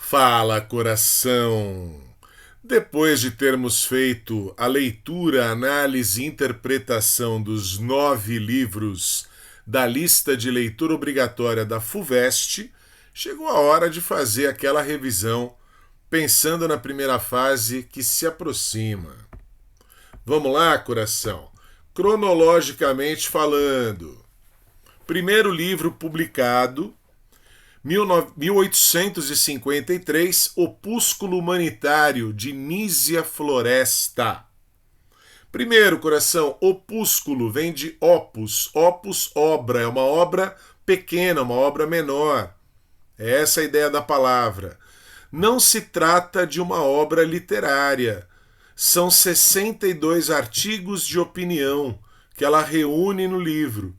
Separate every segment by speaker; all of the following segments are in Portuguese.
Speaker 1: Fala, coração! Depois de termos feito a leitura, análise e interpretação dos 9 livros da lista de leitura obrigatória da FUVEST, chegou a hora de fazer aquela revisão pensando na primeira fase que se aproxima. Vamos lá, coração? Cronologicamente falando, primeiro livro publicado 1853, Opúsculo Humanitário, de Nísia Floresta. Primeiro, coração, opúsculo vem de opus. Opus, obra. É uma obra pequena, uma obra menor. É essa a ideia da palavra. Não se trata de uma obra literária. São 62 artigos de opinião que ela reúne no livro.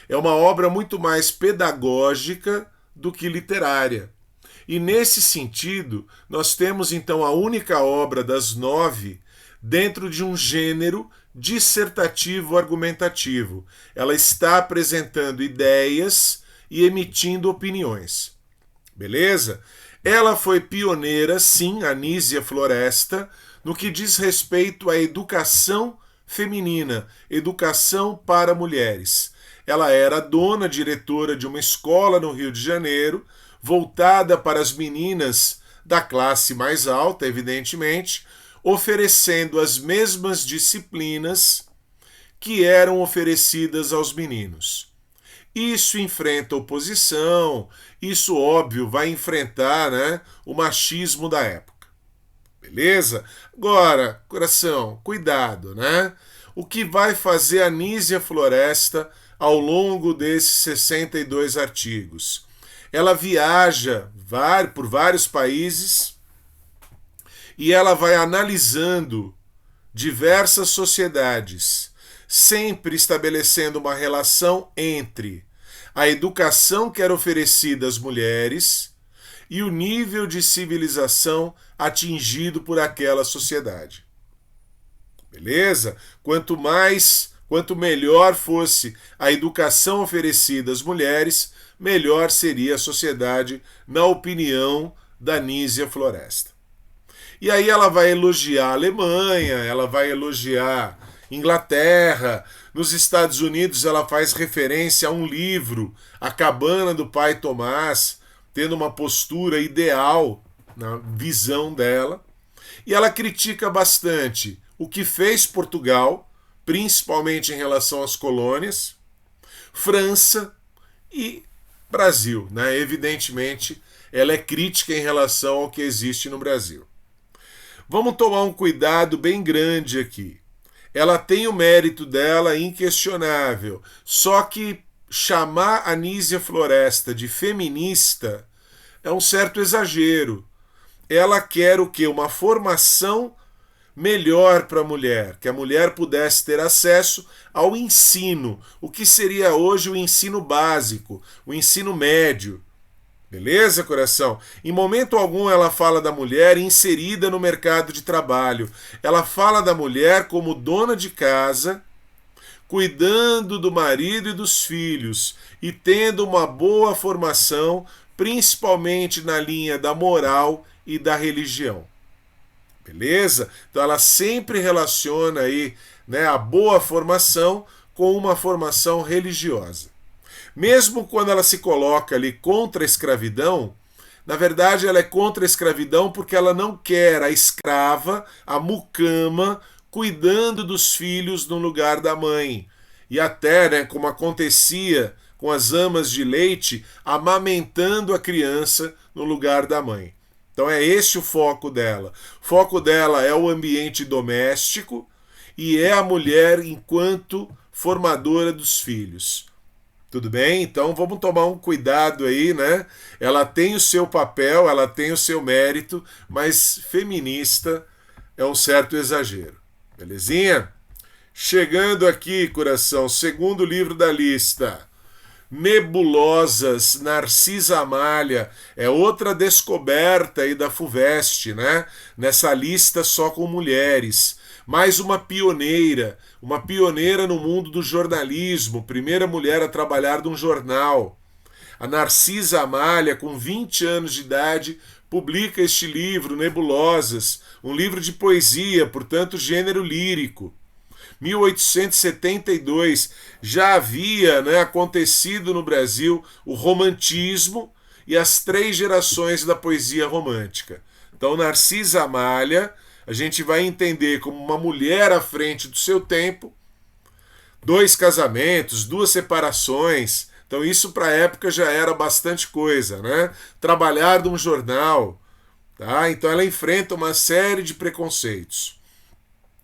Speaker 1: É uma obra muito mais pedagógica do que literária. E nesse sentido, nós temos então a única obra das 9 dentro de um gênero dissertativo argumentativo. Ela está apresentando ideias e emitindo opiniões. Beleza? Ela foi pioneira, sim, a Nísia Floresta, no que diz respeito à educação feminina, educação para mulheres. Ela era dona, diretora de uma escola no Rio de Janeiro, voltada para as meninas da classe mais alta, evidentemente, oferecendo as mesmas disciplinas que eram oferecidas aos meninos. Isso enfrenta oposição, isso, óbvio, vai enfrentar, o machismo da época. Beleza? Agora, coração, cuidado, O que vai fazer a Nísia Floresta ao longo desses 62 artigos? Ela viaja por vários países e ela vai analisando diversas sociedades, sempre estabelecendo uma relação entre a educação que era oferecida às mulheres e o nível de civilização atingido por aquela sociedade. Beleza? Quanto melhor fosse a educação oferecida às mulheres, melhor seria a sociedade, na opinião da Nísia Floresta. E aí ela vai elogiar a Alemanha, ela vai elogiar Inglaterra. Nos Estados Unidos ela faz referência a um livro, A Cabana do Pai Tomás, tendo uma postura ideal na visão dela. E ela critica bastante o que fez Portugal, principalmente em relação às colônias, França e Brasil. Evidentemente, ela é crítica em relação ao que existe no Brasil. Vamos tomar um cuidado bem grande aqui. Ela tem o mérito dela inquestionável, só que chamar a Nísia Floresta de feminista é um certo exagero. Ela quer o quê? Uma formação melhor para a mulher, que a mulher pudesse ter acesso ao ensino, o que seria hoje o ensino básico, o ensino médio. Beleza, coração? Em momento algum ela fala da mulher inserida no mercado de trabalho. Ela fala da mulher como dona de casa, cuidando do marido e dos filhos e tendo uma boa formação, principalmente na linha da moral e da religião. Beleza? Então ela sempre relaciona aí, a boa formação com uma formação religiosa. Mesmo quando ela se coloca ali contra a escravidão, na verdade ela é contra a escravidão porque ela não quer a escrava, a mucama, cuidando dos filhos no lugar da mãe. E até, como acontecia com as amas de leite, amamentando a criança no lugar da mãe. Então é esse o foco dela. O foco dela é o ambiente doméstico e é a mulher enquanto formadora dos filhos. Tudo bem? Então vamos tomar um cuidado aí, Ela tem o seu papel, ela tem o seu mérito, mas feminista é um certo exagero. Belezinha? Chegando aqui, coração, segundo livro da lista. Nebulosas, Narcisa Amália, é outra descoberta aí da FUVEST, Nessa lista só com mulheres. Mais uma pioneira no mundo do jornalismo, primeira mulher a trabalhar num jornal. A Narcisa Amália, com 20 anos de idade, publica este livro, Nebulosas, um livro de poesia, portanto, gênero lírico. 1872 já havia, né, acontecido no Brasil o romantismo e as 3 gerações da poesia romântica. Então, Narcisa Amália, a gente vai entender como uma mulher à frente do seu tempo, 2 casamentos, 2 separações. Então, isso para a época já era bastante coisa, né? Trabalhar num jornal, tá? Então, ela enfrenta uma série de preconceitos.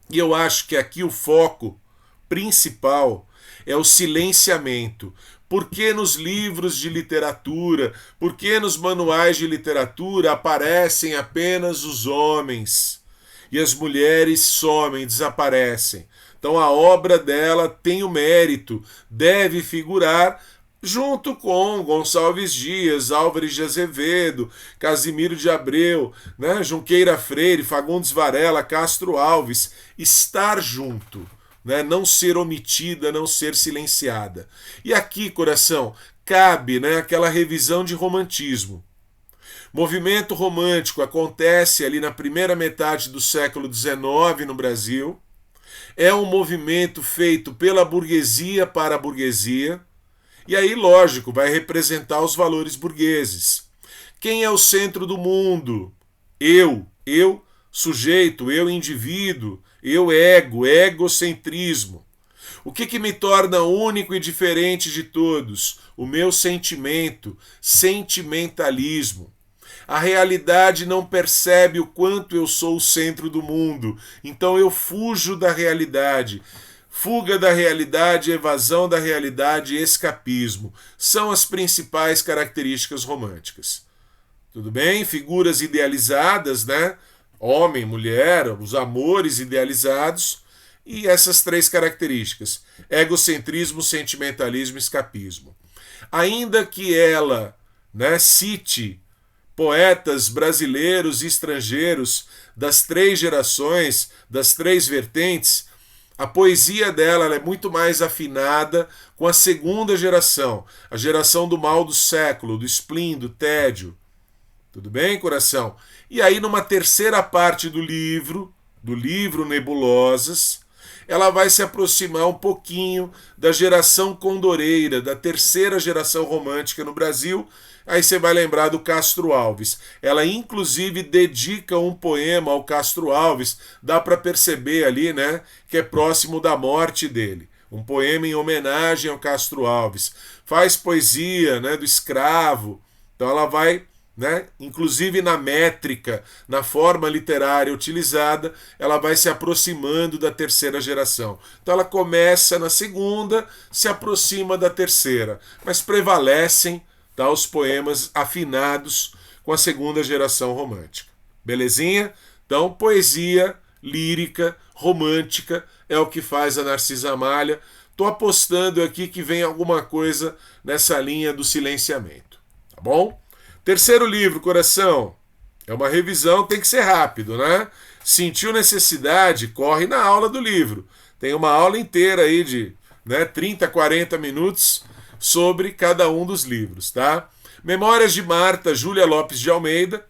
Speaker 1: E eu acho que aqui o foco principal é o silenciamento. Por que nos livros de literatura, por que nos manuais de literatura aparecem apenas os homens e as mulheres somem, desaparecem? Então a obra dela tem o mérito, deve figurar junto com Gonçalves Dias, Álvares de Azevedo, Casimiro de Abreu, né, Junqueira Freire, Fagundes Varela, Castro Alves, estar junto, né, não ser omitida, não ser silenciada. E aqui, coração, cabe, né, aquela revisão de romantismo. Movimento romântico acontece ali na primeira metade do século XIX no Brasil. É um movimento feito pela burguesia para a burguesia. E aí, lógico, vai representar os valores burgueses. Quem é o centro do mundo? Eu, sujeito, eu, indivíduo, eu, ego, egocentrismo. O que me torna único e diferente de todos? O meu sentimento, sentimentalismo. A realidade não percebe o quanto eu sou o centro do mundo, então eu fujo da realidade. Fuga da realidade, evasão da realidade e escapismo são as principais características românticas. Tudo bem? Figuras idealizadas, né? Homem, mulher, os amores idealizados e essas 3 características: egocentrismo, sentimentalismo e escapismo. Ainda que ela, né, cite poetas brasileiros e estrangeiros das 3 gerações, das 3 vertentes, a poesia dela é muito mais afinada com a segunda geração, a geração do mal do século, do spleen, do tédio. Tudo bem, coração? E aí, numa terceira parte do livro Nebulosas, ela vai se aproximar um pouquinho da geração condoreira, da terceira geração romântica no Brasil. Aí você vai lembrar do Castro Alves. Ela, inclusive, dedica um poema ao Castro Alves. Dá para perceber ali, né, que é próximo da morte dele. Um poema em homenagem ao Castro Alves. Faz poesia, né, do escravo. Então ela vai, né, inclusive na métrica, na forma literária utilizada, ela vai se aproximando da terceira geração. Então ela começa na segunda, se aproxima da terceira. Mas prevalecem, tá, os poemas afinados com a segunda geração romântica. Belezinha? Então, poesia lírica, romântica, é o que faz a Narcisa Amália. Estou apostando aqui que vem alguma coisa nessa linha do silenciamento. Tá bom? Terceiro livro, coração. É uma revisão, tem que ser rápido, né? Sentiu necessidade, corre na aula do livro. Tem uma aula inteira aí de, né, 30, 40 minutos sobre cada um dos livros, tá? Memórias de Marta, Júlia Lopes de Almeida.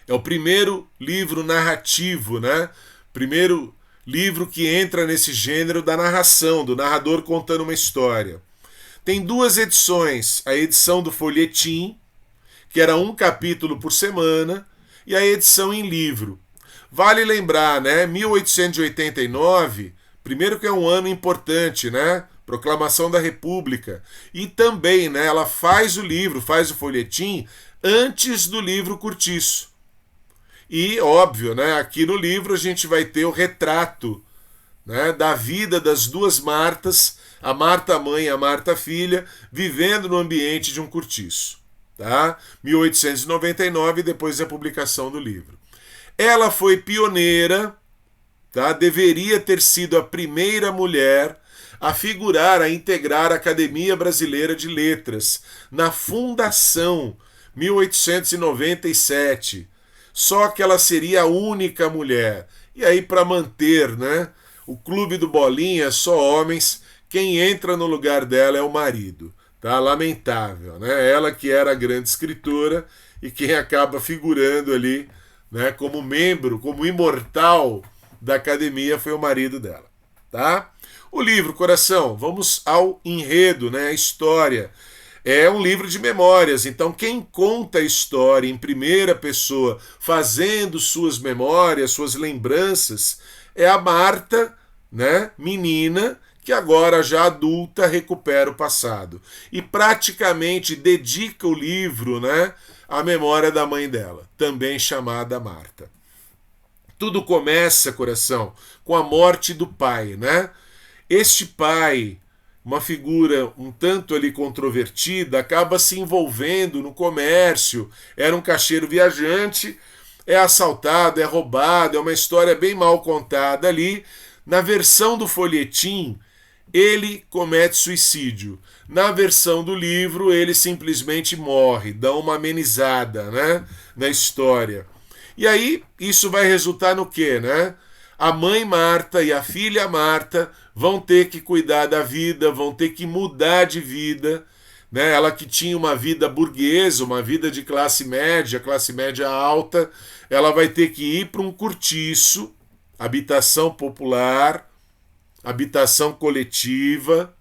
Speaker 1: É o primeiro livro narrativo, né? Primeiro livro que entra nesse gênero da narração, do narrador contando uma história. Tem 2 edições, a edição do folhetim, que era um capítulo por semana, e a edição em livro. Vale lembrar, né? 1889, primeiro que é um ano importante, né? Proclamação da República. E também, né, ela faz o livro, faz o folhetim antes do livro Curtiço. E, óbvio, né, aqui no livro a gente vai ter o retrato, né, da vida das 2 Martas, a Marta mãe e a Marta filha, vivendo no ambiente de um cortiço. Tá? 1899, depois da publicação do livro. Ela foi pioneira, tá? Deveria ter sido a primeira mulher a figurar, a integrar a Academia Brasileira de Letras, na fundação, 1897. Só que ela seria a única mulher. E aí, para manter, né, o clube do Bolinha, só homens, quem entra no lugar dela é o marido. Tá? Lamentável, né? Ela que era a grande escritora e quem acaba figurando ali, né, como membro, como imortal da academia foi o marido dela, tá? O livro, coração, vamos ao enredo, né, a história. É um livro de memórias, então quem conta a história em primeira pessoa, fazendo suas memórias, suas lembranças, é a Marta, né, menina, que agora já adulta recupera o passado e praticamente dedica o livro, né, à memória da mãe dela, também chamada Marta. Tudo começa, coração, com a morte do pai, né? Este pai, uma figura um tanto ali controvertida, acaba se envolvendo no comércio, era um caixeiro viajante, é assaltado, é roubado, é uma história bem mal contada ali. Na versão do folhetim, ele comete suicídio. Na versão do livro, ele simplesmente morre, dá uma amenizada, né, na história. E aí, isso vai resultar no quê, né? A mãe Marta e a filha Marta vão ter que cuidar da vida, vão ter que mudar de vida, né? Ela que tinha uma vida burguesa, uma vida de classe média alta, ela vai ter que ir para um cortiço, habitação popular, habitação coletiva,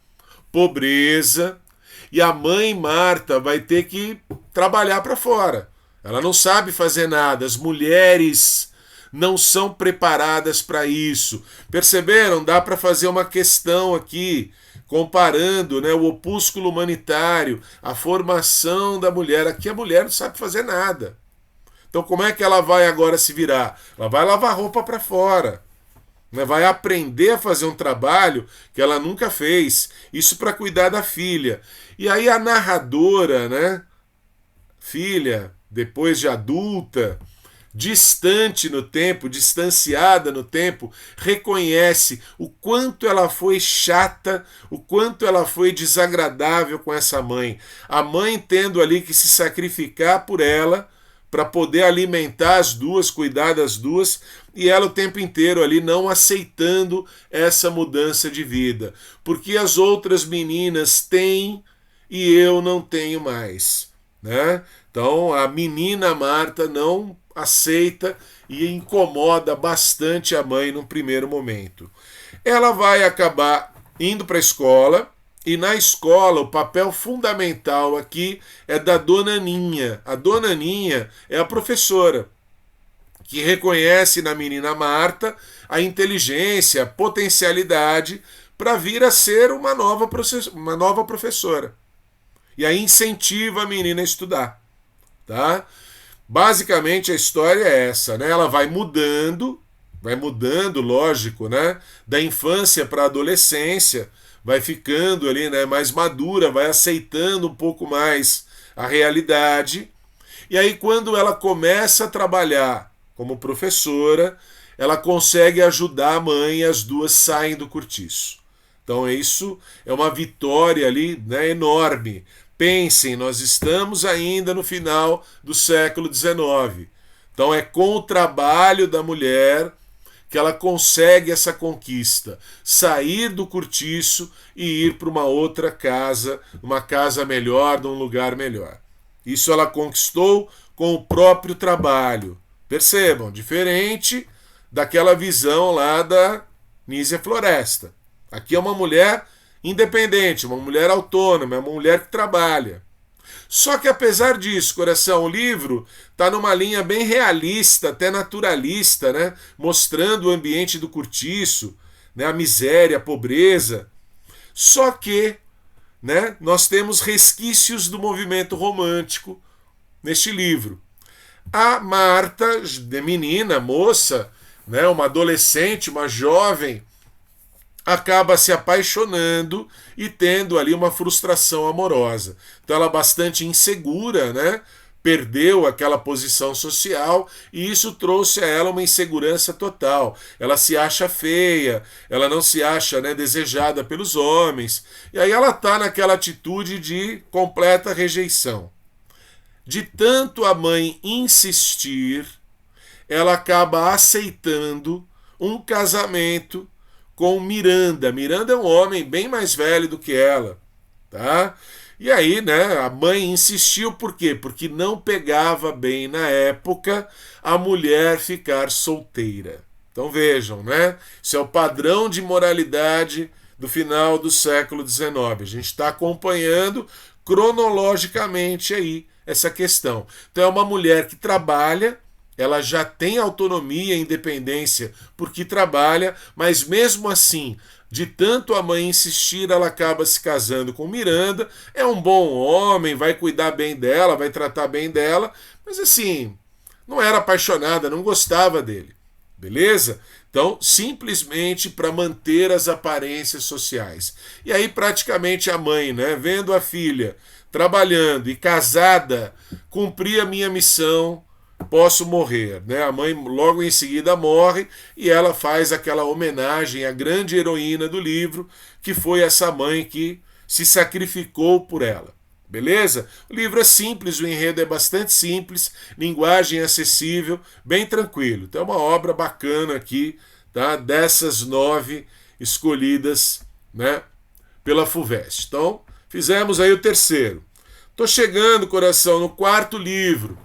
Speaker 1: pobreza, e a mãe Marta vai ter que trabalhar para fora. Ela não sabe fazer nada, as mulheres não são preparadas para isso. Perceberam? Dá para fazer uma questão aqui, comparando, né, o opúsculo humanitário, a formação da mulher. Aqui a mulher não sabe fazer nada. Então como é que ela vai agora se virar? Ela vai lavar roupa para fora. Vai aprender a fazer um trabalho que ela nunca fez. Isso para cuidar da filha. E aí a narradora, né, filha, depois de adulta, distante no tempo, distanciada no tempo, reconhece o quanto ela foi chata, o quanto ela foi desagradável com essa mãe. A mãe tendo ali que se sacrificar por ela para poder alimentar as duas, cuidar das duas, e ela o tempo inteiro ali não aceitando essa mudança de vida. Porque as outras meninas têm e eu não tenho mais, né? Então a menina Marta não aceita e incomoda bastante a mãe num primeiro momento. Ela vai acabar indo para a escola, e na escola o papel fundamental aqui é da Dona Ninha. A Dona Ninha é a professora que reconhece na menina Marta a inteligência, a potencialidade para vir a ser uma nova professora. E aí incentiva a menina a estudar, tá? Basicamente a história é essa, né? Ela vai mudando, lógico, né? Da infância para a adolescência, vai ficando ali, né, mais madura, vai aceitando um pouco mais a realidade. E aí quando ela começa a trabalhar como professora, ela consegue ajudar a mãe e as duas saem do cortiço. Então isso é uma vitória ali, né, enorme. Pensem, nós estamos ainda no final do século XIX. Então é com o trabalho da mulher que ela consegue essa conquista, sair do cortiço e ir para uma outra casa, uma casa melhor, num lugar melhor. Isso ela conquistou com o próprio trabalho. Percebam, diferente daquela visão lá da Nízia Floresta. Aqui é uma mulher independente, uma mulher autônoma, é uma mulher que trabalha. Só que apesar disso, coração, o livro está numa linha bem realista, até naturalista, né? Mostrando o ambiente do cortiço, né? A miséria, a pobreza. Só que, né, nós temos resquícios do movimento romântico neste livro. A Marta, de menina, moça, né, uma adolescente, uma jovem, acaba se apaixonando e tendo ali uma frustração amorosa. Então ela é bastante insegura, né? Perdeu aquela posição social e isso trouxe a ela uma insegurança total. Ela se acha feia, ela não se acha, né, desejada pelos homens. E aí ela está naquela atitude de completa rejeição. De tanto a mãe insistir, ela acaba aceitando um casamento com Miranda. Miranda é um homem bem mais velho do que ela, tá? E aí, né, a mãe insistiu, por quê? Porque não pegava bem na época a mulher ficar solteira. Então vejam, né? Isso é o padrão de moralidade do final do século XIX. A gente está acompanhando cronologicamente aí essa questão. Então é uma mulher que trabalha, ela já tem autonomia e independência porque trabalha, mas mesmo assim, de tanto a mãe insistir, ela acaba se casando com Miranda. É um bom homem, vai cuidar bem dela, vai tratar bem dela, mas assim, não era apaixonada, não gostava dele. Beleza? Então, simplesmente para manter as aparências sociais. E aí, praticamente, a mãe, né, vendo a filha trabalhando e casada, cumprir a minha missão, posso morrer. Né? A mãe logo em seguida morre e ela faz aquela homenagem à grande heroína do livro, que foi essa mãe que se sacrificou por ela. Beleza? O livro é simples, o enredo é bastante simples, linguagem acessível, bem tranquilo. Então é uma obra bacana aqui, tá? Dessas 9 escolhidas, né, pela FUVEST. Então, fizemos aí o terceiro. Tô chegando, coração, no 4º livro.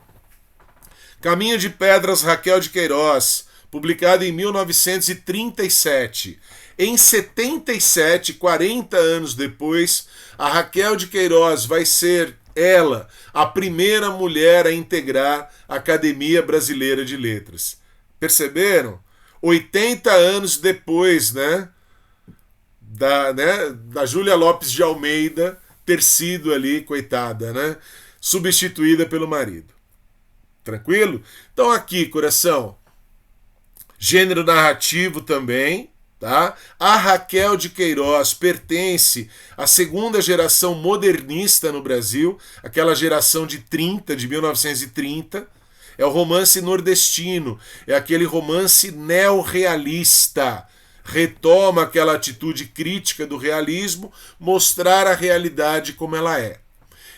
Speaker 1: Caminho de Pedras, Raquel de Queiroz, publicado em 1937. Em 77, 40 anos depois, a Raquel de Queiroz vai ser ela a primeira mulher a integrar a Academia Brasileira de Letras. Perceberam? 80 anos depois, né, da Júlia Lopes de Almeida ter sido ali, coitada, né, substituída pelo marido. Tranquilo? Então aqui, coração, gênero narrativo também, tá? A Raquel de Queiroz pertence à segunda geração modernista no Brasil, aquela geração de 1930. É o romance nordestino, é aquele romance neorrealista. Retoma aquela atitude crítica do realismo, mostrar a realidade como ela é.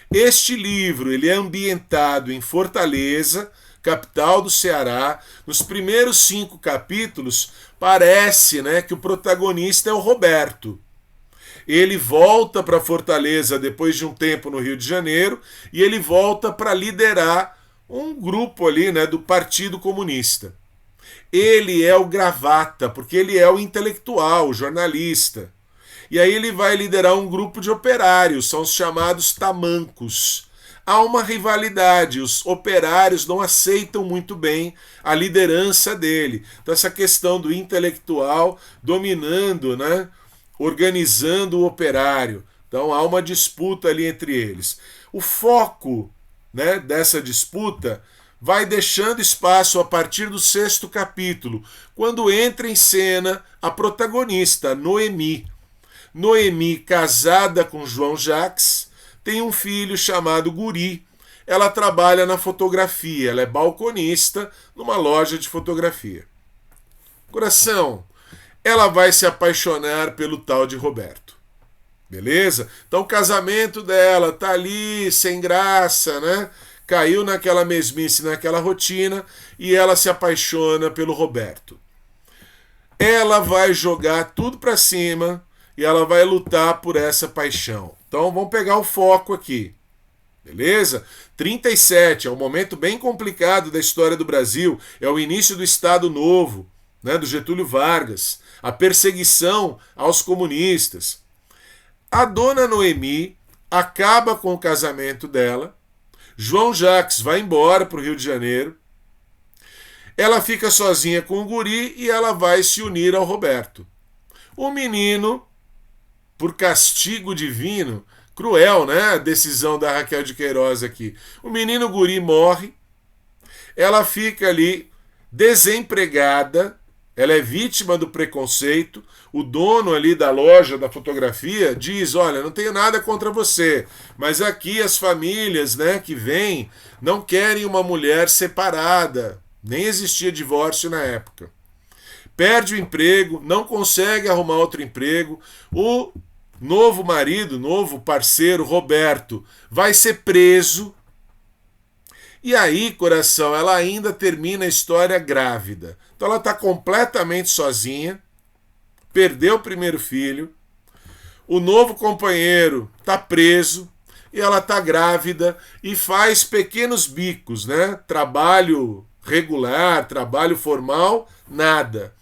Speaker 1: Este livro ele é ambientado em Fortaleza, capital do Ceará. Nos primeiros 5 capítulos, parece, né, que o protagonista é o Roberto. Ele volta para Fortaleza depois de um tempo no Rio de Janeiro e ele volta para liderar um grupo ali, né, do Partido Comunista. Ele é o gravata, porque ele é o intelectual, o jornalista. E aí ele vai liderar um grupo de operários, são os chamados tamancos. Há uma rivalidade, os operários não aceitam muito bem a liderança dele. Então essa questão do intelectual dominando, né, organizando o operário. Então há uma disputa ali entre eles. O foco, né, dessa disputa vai deixando espaço a partir do 6º capítulo, quando entra em cena a protagonista, Noemi. Noemi, casada com João Jacques, tem um filho chamado Guri. Ela trabalha na fotografia, ela é balconista numa loja de fotografia. Coração, ela vai se apaixonar pelo tal de Roberto. Beleza? Então o casamento dela tá ali sem graça, né? Caiu naquela mesmice, naquela rotina, e ela se apaixona pelo Roberto. Ela vai jogar tudo para cima e ela vai lutar por essa paixão. Então vamos pegar o foco aqui. Beleza? 37 é um momento bem complicado da história do Brasil, é o início do Estado Novo, né, do Getúlio Vargas, a perseguição aos comunistas. A dona Noemi acaba com o casamento dela, João Jacques vai embora para o Rio de Janeiro, ela fica sozinha com o Guri e ela vai se unir ao Roberto. O menino, por castigo divino, cruel, né? A decisão da Raquel de Queiroz aqui. O menino Guri morre, ela fica ali desempregada, ela é vítima do preconceito, o dono ali da loja da fotografia diz, olha, não tenho nada contra você, mas aqui as famílias, né, que vêm não querem uma mulher separada, nem existia divórcio na época. Perde o emprego, não consegue arrumar outro emprego, o novo marido, novo parceiro, Roberto, vai ser preso. E aí, coração, ela ainda termina a história grávida. Então ela está completamente sozinha, perdeu o primeiro filho, o novo companheiro está preso, e ela está grávida e faz pequenos bicos, né? Trabalho regular, trabalho formal, nada.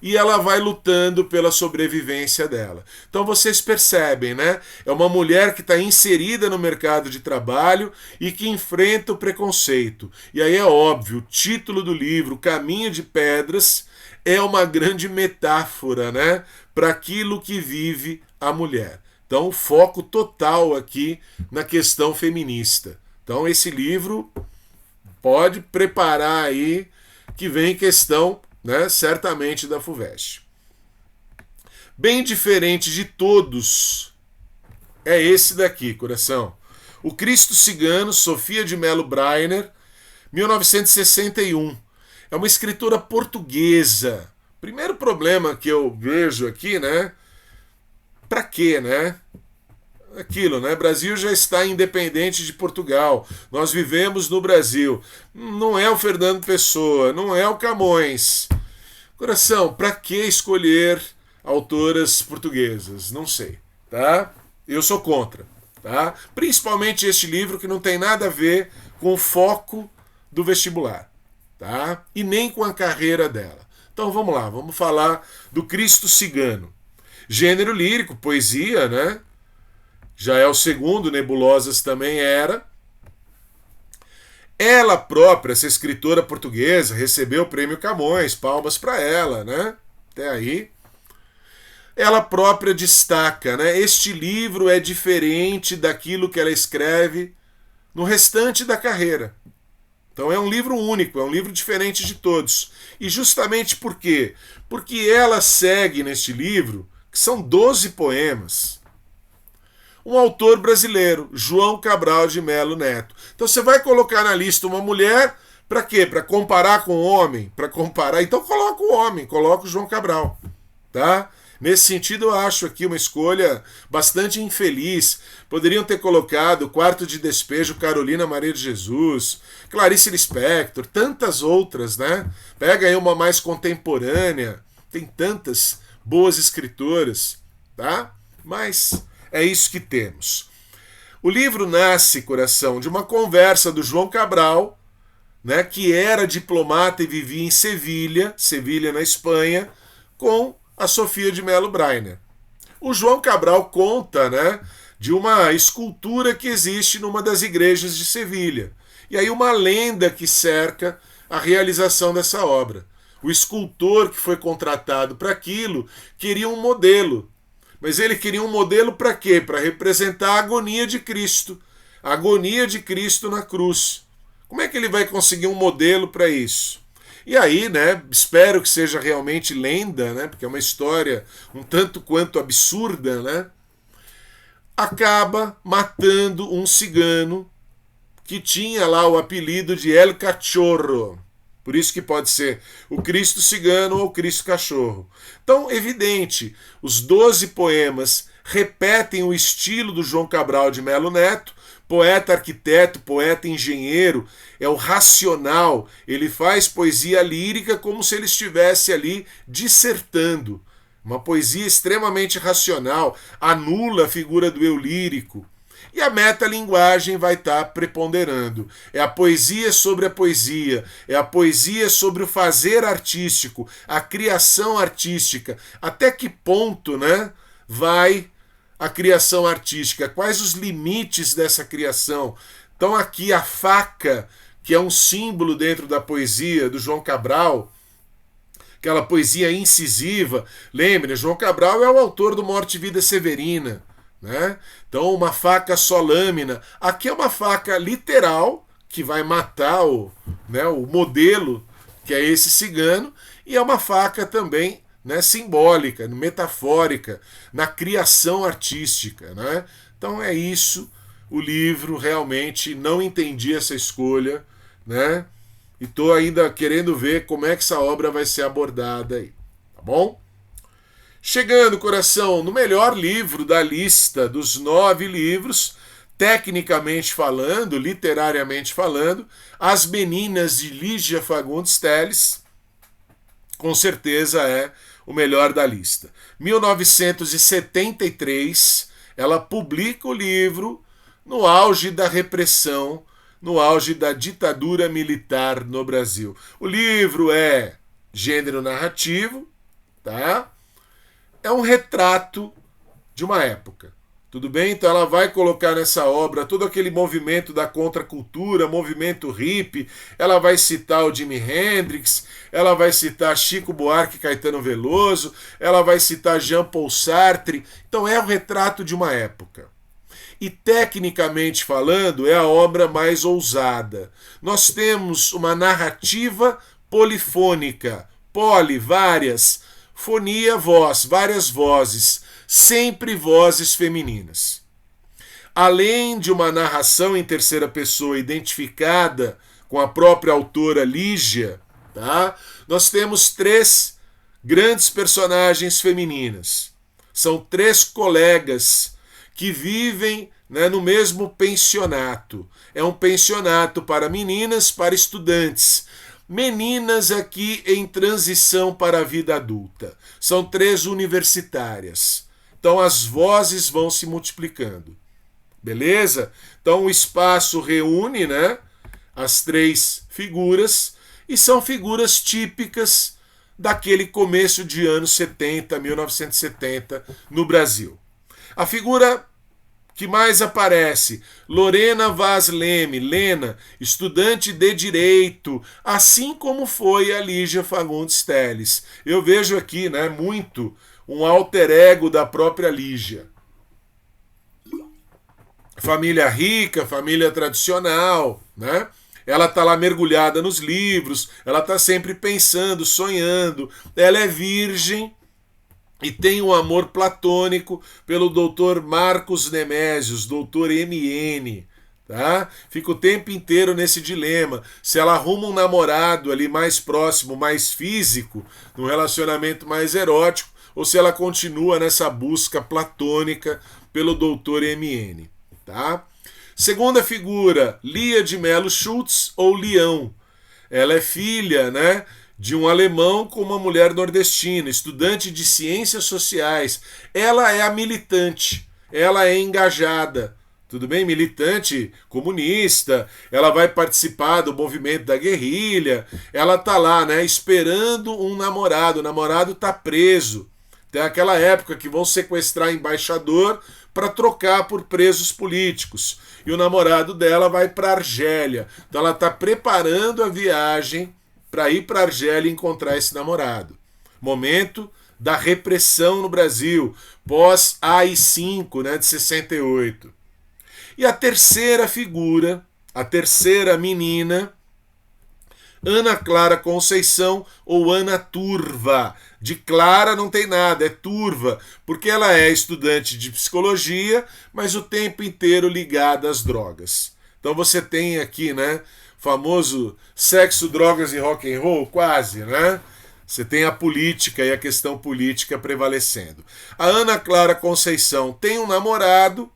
Speaker 1: E ela vai lutando pela sobrevivência dela. Então vocês percebem, né? É uma mulher que está inserida no mercado de trabalho e que enfrenta o preconceito. E aí é óbvio, o título do livro, Caminho de Pedras, é uma grande metáfora, né? Para aquilo que vive a mulher. Então, foco total aqui na questão feminista. Então, esse livro pode preparar aí que vem questão, né, certamente da FUVEST. Bem diferente de todos é esse daqui, coração. O Cristo Cigano, Sofia de Mello Breiner, 1961. É uma escritora portuguesa. Primeiro problema que eu vejo aqui, né? Pra quê, né? Aquilo, né? Brasil já está independente de Portugal. Nós vivemos no Brasil. Não é o Fernando Pessoa, não é o Camões. Coração, pra que escolher autoras portuguesas? Não sei, tá? Eu sou contra, tá? Principalmente este livro que não tem nada a ver com o foco do vestibular, tá? E nem com a carreira dela. Então vamos lá, vamos falar do Cristo Cigano. Gênero lírico, poesia, né? Já é o segundo, Nebulosas também era. Ela própria, essa escritora portuguesa, recebeu o prêmio Camões, palmas para ela, né? Até aí. Ela própria destaca, né? Este livro é diferente daquilo que ela escreve no restante da carreira. Então é um livro único, é um livro diferente de todos. E justamente por quê? Porque ela segue neste livro, que são 12 poemas, um autor brasileiro, João Cabral de Melo Neto. Então você vai colocar na lista uma mulher, para quê? Para comparar com o homem? Para comparar, então coloca o homem, coloca o João Cabral, tá? Nesse sentido, eu acho aqui uma escolha bastante infeliz. Poderiam ter colocado Quarto de Despejo, Carolina Maria de Jesus, Clarice Lispector, tantas outras, né? Pega aí uma mais contemporânea, tem tantas boas escritoras, tá? Mas é isso que temos. O livro nasce, coração, de uma conversa do João Cabral, né, que era diplomata e vivia em Sevilha na Espanha, com a Sofia de Mello Breiner. O João Cabral conta, né, de uma escultura que existe numa das igrejas de Sevilha. E aí uma lenda que cerca a realização dessa obra. O escultor que foi contratado para aquilo queria um modelo. Mas ele queria um modelo para quê? Para representar a agonia de Cristo. A agonia de Cristo na cruz. Como é que ele vai conseguir um modelo para isso? E aí, né, espero que seja realmente lenda, né, porque é uma história um tanto quanto absurda, né, acaba matando um cigano que tinha lá o apelido de El Cachorro. Por isso que pode ser o Cristo Cigano ou o Cristo Cachorro. Então, evidente, os 12 poemas repetem o estilo do João Cabral de Melo Neto, poeta arquiteto, poeta engenheiro, é o racional, ele faz poesia lírica como se ele estivesse ali dissertando. Uma poesia extremamente racional, anula a figura do eu lírico. E a metalinguagem vai estar preponderando. É a poesia sobre a poesia, é a poesia sobre o fazer artístico, a criação artística. Até que ponto, né, vai a criação artística? Quais os limites dessa criação? Então aqui a faca, que é um símbolo dentro da poesia do João Cabral, aquela poesia incisiva. Lembre, João Cabral é o autor do Morte e Vida Severina, né? Então uma faca só lâmina. Aqui é uma faca literal, que vai matar o modelo, que é esse cigano, e é uma faca também, né, simbólica, metafórica, na criação artística, né? Então é isso, o livro, realmente não entendi essa escolha, né? E estou ainda querendo ver como é que essa obra vai ser abordada aí, tá bom? Chegando, coração, no melhor livro da lista dos 9 livros, tecnicamente falando, literariamente falando, As Meninas de Lígia Fagundes Telles, com certeza é o melhor da lista. 1973, ela publica o livro, no auge da repressão, no auge da ditadura militar no Brasil. O livro é gênero narrativo, tá? É um retrato de uma época. Tudo bem? Então ela vai colocar nessa obra todo aquele movimento da contracultura, movimento hippie, ela vai citar o Jimi Hendrix, ela vai citar Chico Buarque e Caetano Veloso, ela vai citar Jean Paul Sartre. Então é o retrato de uma época. E tecnicamente falando, é a obra mais ousada. Nós temos uma narrativa polifônica, várias, fonia, voz, várias vozes, sempre vozes femininas. Além de uma narração em terceira pessoa identificada com a própria autora Lígia, tá? Nós temos 3 grandes personagens femininas. São 3 colegas que vivem, né, no mesmo pensionato. É um pensionato para meninas, para estudantes. Meninas aqui em transição para a vida adulta. São 3 universitárias. Então as vozes vão se multiplicando. Beleza? Então o espaço reúne, né, as 3 figuras e são figuras típicas daquele começo de anos 70, 1970 no Brasil. A figura que mais aparece, Lorena Vaz Leme, Lena, estudante de Direito, assim como foi a Lígia Fagundes Telles. Eu vejo aqui, né, muito um alter ego da própria Lígia. Família rica, família tradicional, né? Ela está lá mergulhada nos livros, ela está sempre pensando, sonhando. Ela é virgem e tem um amor platônico pelo doutor Marcos Nemésios, doutor MN. Tá? Fica o tempo inteiro nesse dilema. Se ela arruma um namorado ali mais próximo, mais físico, num relacionamento mais erótico, ou se ela continua nessa busca platônica pelo doutor MN. Tá? Segunda figura, Lia de Mello Schultz ou Leão. Ela é filha, né, de um alemão com uma mulher nordestina, estudante de ciências sociais. Ela é a militante, ela é engajada. Tudo bem? Militante comunista, ela vai participar do movimento da guerrilha, ela tá lá, né, esperando um namorado, o namorado tá preso. Tem aquela época que vão sequestrar embaixador para trocar por presos políticos. E o namorado dela vai para Argélia. Então ela está preparando a viagem para ir para Argélia e encontrar esse namorado. Momento da repressão no Brasil, pós AI-5, né, de 68. E a terceira figura, a terceira menina, Ana Clara Conceição ou Ana Turva. De Clara não tem nada, é Turva, porque ela é estudante de psicologia, mas o tempo inteiro ligada às drogas. Então você tem aqui, né, famoso sexo, drogas e rock and roll, quase, né? Você tem a política e a questão política prevalecendo. A Ana Clara Conceição tem um namorado,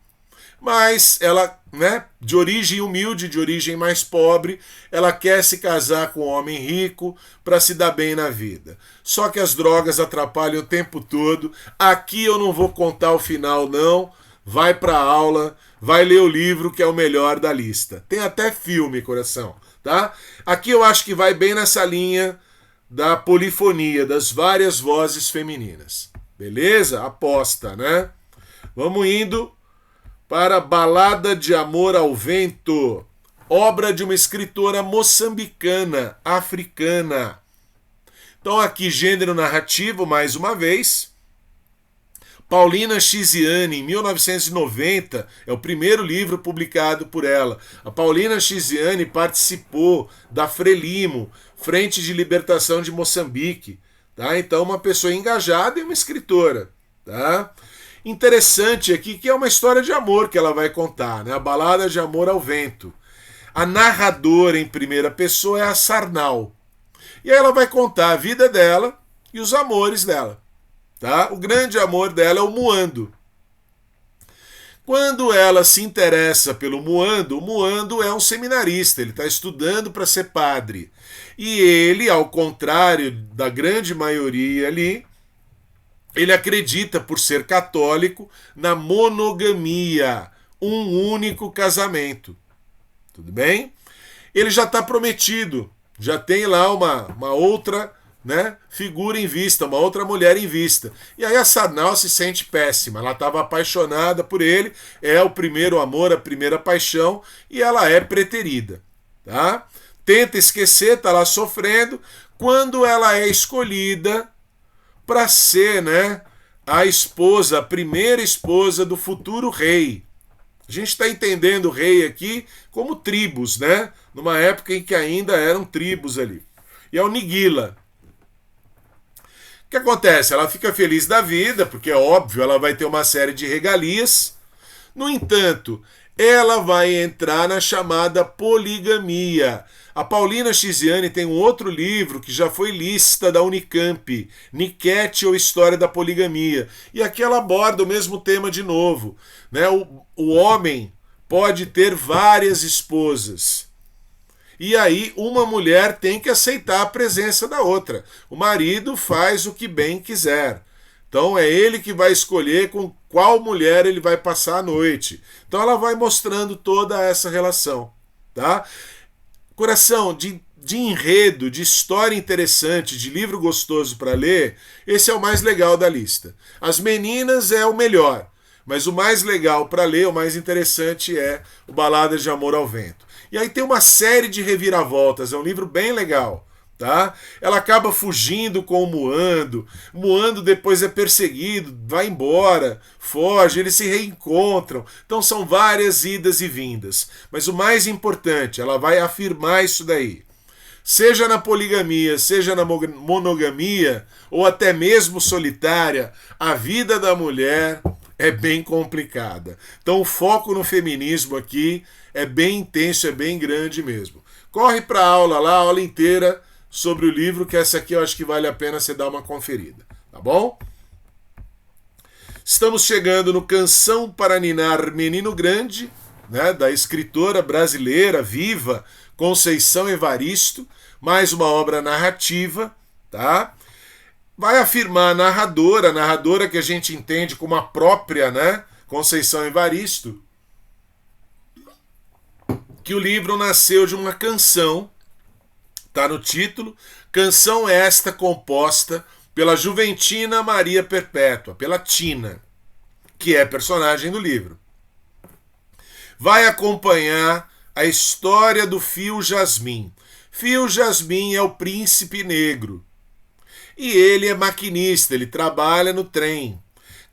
Speaker 1: mas ela, né, de origem humilde, de origem mais pobre, ela quer se casar com um homem rico para se dar bem na vida. Só que as drogas atrapalham o tempo todo. Aqui eu não vou contar o final, não. Vai para a aula, vai ler o livro que é o melhor da lista. Tem até filme, coração, tá? Aqui eu acho que vai bem nessa linha da polifonia, das várias vozes femininas. Beleza? Aposta, né? Vamos indo para Balada de Amor ao Vento, obra de uma escritora moçambicana, africana. Então aqui, gênero narrativo, mais uma vez. Paulina Chiziane, em 1990, é o primeiro livro publicado por ela. A Paulina Chiziane participou da Frelimo, Frente de Libertação de Moçambique. Tá? Então, uma pessoa engajada e uma escritora. Tá? Interessante aqui que é uma história de amor que ela vai contar, né? A Balada de Amor ao Vento. A narradora em primeira pessoa é a Sarnal. E aí ela vai contar a vida dela e os amores dela. Tá? O grande amor dela é o Muando. Quando ela se interessa pelo Muando, o Muando é um seminarista, ele está estudando para ser padre. E ele, ao contrário da grande maioria ali, ele acredita, por ser católico, na monogamia. um único casamento. Tudo bem? Ele já está prometido, já tem lá uma outra, né, figura em vista, uma outra mulher em vista. E aí a Sadnal se sente péssima, ela estava apaixonada por ele, é o primeiro amor, a primeira paixão, e ela é preterida. Tá? Tenta esquecer, está lá sofrendo, quando ela é escolhida para ser, né, a esposa, a primeira esposa do futuro rei. A gente está entendendo o rei aqui como tribos, né? Numa época em que ainda eram tribos ali. E é o Nigila. O que acontece? Ela fica feliz da vida, porque é óbvio, ela vai ter uma série de regalias. No entanto, ela vai entrar na chamada poligamia. A Paulina Chiziane tem um outro livro que já foi lista da Unicamp, Niket ou História da Poligamia. E aqui ela aborda o mesmo tema de novo. Né? O homem pode ter várias esposas. E aí uma mulher tem que aceitar a presença da outra. O marido faz o que bem quiser. Então é ele que vai escolher com qual mulher ele vai passar a noite. Então ela vai mostrando toda essa relação. Tá? Coração, de enredo, de história interessante, de livro gostoso para ler, esse é o mais legal da lista. As Meninas é o melhor, mas o mais legal para ler, o mais interessante é o Baladas de Amor ao Vento. E aí tem uma série de reviravoltas, é um livro bem legal. Tá? Ela acaba fugindo com o Muando. Muando depois é perseguido, vai embora, foge, eles se reencontram. Então são várias idas e vindas. Mas o mais importante, ela vai afirmar isso daí. Seja na poligamia, seja na monogamia, ou até mesmo solitária, a vida da mulher é bem complicada. Então o foco no feminismo aqui é bem intenso, é bem grande mesmo. Corre para a aula lá, a aula inteira, sobre o livro, que essa aqui eu acho que vale a pena você dar uma conferida, tá bom? Estamos chegando no Canção para Ninar Menino Grande, né, da escritora brasileira viva Conceição Evaristo, mais uma obra narrativa, tá? Vai afirmar a narradora que a gente entende como a própria, né, Conceição Evaristo, que o livro nasceu de uma canção. Está no título, canção esta composta pela Juventina Maria Perpétua, pela Tina, que é personagem do livro. Vai acompanhar a história do Fio Jasmin. Fio Jasmin é o príncipe negro. E ele é maquinista, ele trabalha no trem.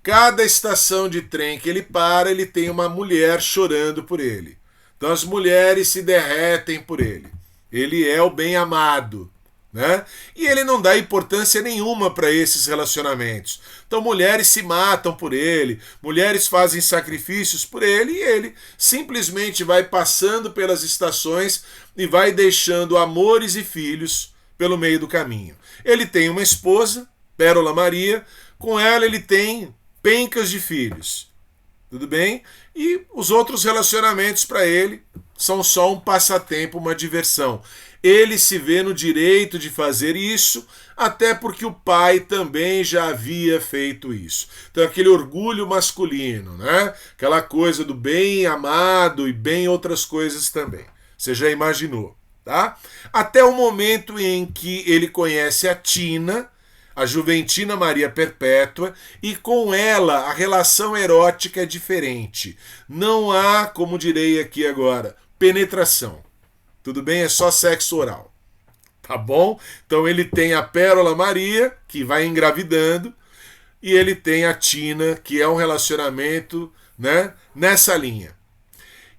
Speaker 1: Cada estação de trem que ele para, ele tem uma mulher chorando por ele. Então as mulheres se derretem por ele. Ele é o bem amado, né? E ele não dá importância nenhuma para esses relacionamentos. Então mulheres se matam por ele, mulheres fazem sacrifícios por ele e ele simplesmente vai passando pelas estações e vai deixando amores e filhos pelo meio do caminho. Ele tem uma esposa, Pérola Maria, com ela ele tem pencas de filhos. Tudo bem? E os outros relacionamentos para ele são só um passatempo, uma diversão. Ele se vê no direito de fazer isso, até porque o pai também já havia feito isso. Então aquele orgulho masculino, né? Aquela coisa do bem amado e bem outras coisas também. Você já imaginou, tá? Até o momento em que ele conhece a Tina, a Juventina Maria Perpétua, e com ela a relação erótica é diferente. Não há, como direi aqui agora, penetração. Tudo bem? É só sexo oral. Tá bom? Então ele tem a Pérola Maria, que vai engravidando, e ele tem a Tina, que é um relacionamento, né, nessa linha.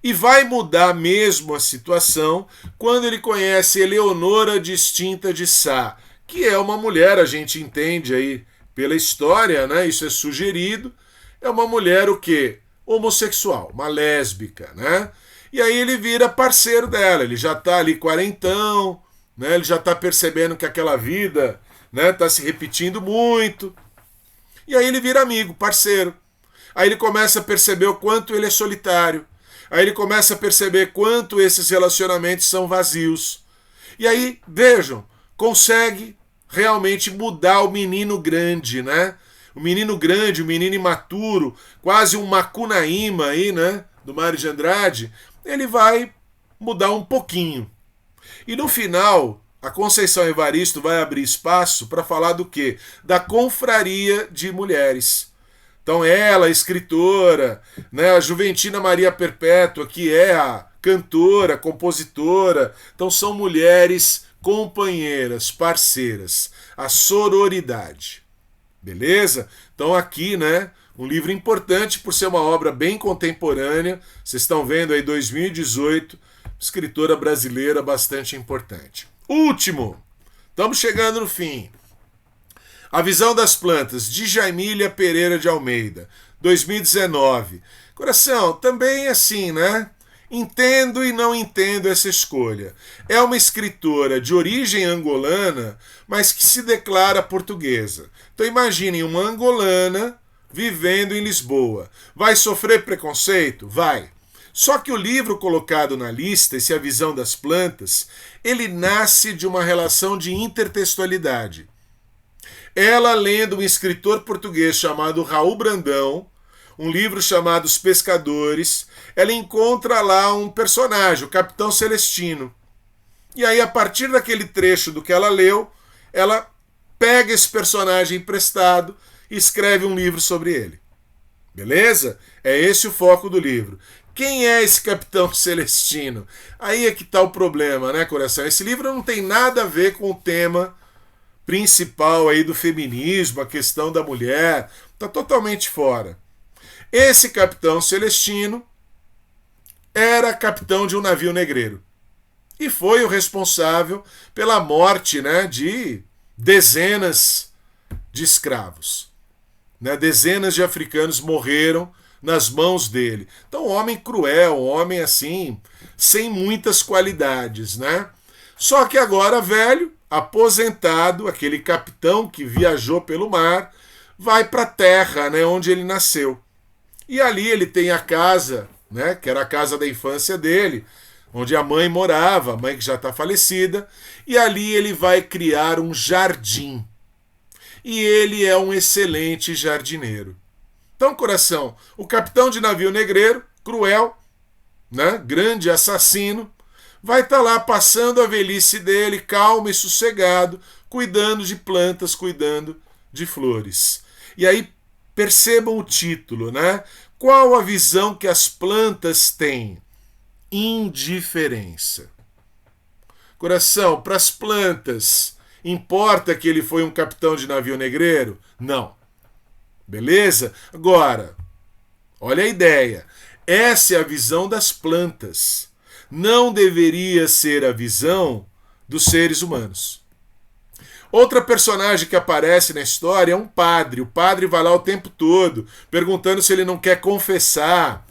Speaker 1: E vai mudar mesmo a situação quando ele conhece Eleonora Distinta de Sá, que é uma mulher, a gente entende aí pela história, né? Isso é sugerido, é uma mulher o quê? Homossexual, uma lésbica, né? E aí ele vira parceiro dela, ele já tá ali quarentão, né? Ele já tá percebendo que aquela vida, né, tá se repetindo muito. E aí ele vira amigo, parceiro. Aí ele começa a perceber o quanto ele é solitário. Aí ele começa a perceber quanto esses relacionamentos são vazios. E aí, vejam, consegue realmente mudar o menino grande, né? O menino grande, o menino imaturo, quase um Macunaíma aí, né? do Mário de Andrade, ele vai mudar um pouquinho. E no final, a Conceição Evaristo vai abrir espaço para falar do quê? Da confraria de mulheres. Então ela, escritora, né, a Juventina Maria Perpétua, que é a cantora, compositora, então são mulheres companheiras, parceiras, a sororidade. Beleza? Então aqui, né, um livro importante por ser uma obra bem contemporânea, vocês estão vendo aí 2018, escritora brasileira bastante importante. Último, estamos chegando no fim. A Visão das Plantas, de Jaimília Pereira de Almeida, 2019. Coração, também assim, né? Entendo e não entendo essa escolha. É uma escritora de origem angolana, mas que se declara portuguesa. Então imaginem uma angolana vivendo em Lisboa. Vai sofrer preconceito? Vai. Só que o livro colocado na lista, esse A Visão das Plantas, ele nasce de uma relação de intertextualidade. Ela lendo um escritor português chamado Raul Brandão, um livro chamado Os Pescadores, ela encontra lá um personagem, o Capitão Celestino. E aí, a partir daquele trecho do que ela leu, ela pega esse personagem emprestado e escreve um livro sobre ele. Beleza? É esse o foco do livro. Quem é esse Capitão Celestino? Aí é que está o problema, né, coração? Esse livro não tem nada a ver com o tema principal aí do feminismo, a questão da mulher, está totalmente fora. Esse Capitão Celestino era capitão de um navio negreiro e foi o responsável pela morte, né, de dezenas de escravos. Né? Dezenas de africanos morreram nas mãos dele. Então, um homem cruel, um homem assim, sem muitas qualidades, né? Só que agora, velho, aposentado, aquele capitão que viajou pelo mar, vai para a terra, né, onde ele nasceu. E ali ele tem a casa, né, que era a casa da infância dele, onde a mãe morava, a mãe que já está falecida, e ali ele vai criar um jardim. E ele é um excelente jardineiro. Então, coração, o capitão de navio negreiro, cruel, né, grande assassino, vai estar lá passando a velhice dele, calmo e sossegado, cuidando de plantas, cuidando de flores. E aí, percebam o título, né? Qual a visão que as plantas têm? Indiferença. Coração, para as plantas, importa que ele foi um capitão de navio negreiro? Não. Beleza? Agora, olha a ideia. Essa é a visão das plantas. Não deveria ser a visão dos seres humanos. Outra personagem que aparece na história é um padre. O padre vai lá o tempo todo perguntando se ele não quer confessar.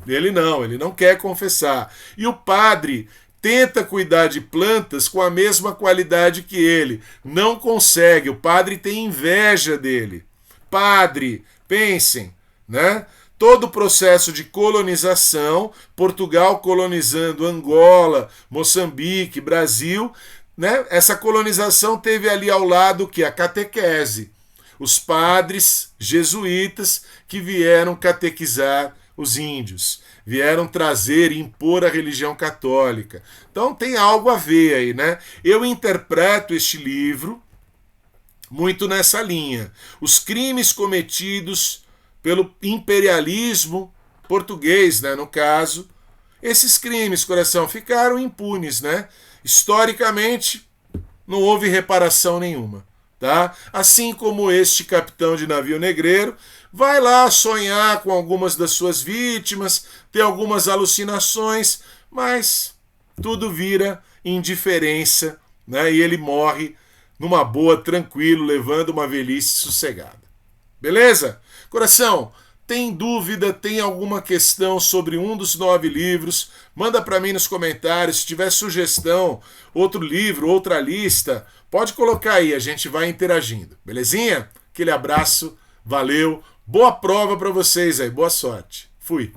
Speaker 1: Ele não quer confessar. E o padre tenta cuidar de plantas com a mesma qualidade que ele. Não consegue. O padre tem inveja dele. Padre, pensem, né? Todo o processo de colonização, Portugal colonizando Angola, Moçambique, Brasil, né? Essa colonização teve ali ao lado que a catequese, os padres jesuítas que vieram catequizar os índios, vieram trazer e impor a religião católica. Então tem algo a ver aí, né? Eu interpreto este livro muito nessa linha. Os crimes cometidos pelo imperialismo português, né, no caso, esses crimes, coração, ficaram impunes, né? Historicamente, não houve reparação nenhuma, tá? Assim como este capitão de navio negreiro vai lá sonhar com algumas das suas vítimas, ter algumas alucinações, mas tudo vira indiferença, né? E ele morre numa boa, tranquilo, levando uma velhice sossegada. Beleza? Coração, tem dúvida, tem alguma questão sobre um dos 9 livros? Manda para mim nos comentários. Se tiver sugestão, outro livro, outra lista, pode colocar aí, a gente vai interagindo. Belezinha? Aquele abraço, valeu, boa prova para vocês aí, boa sorte. Fui.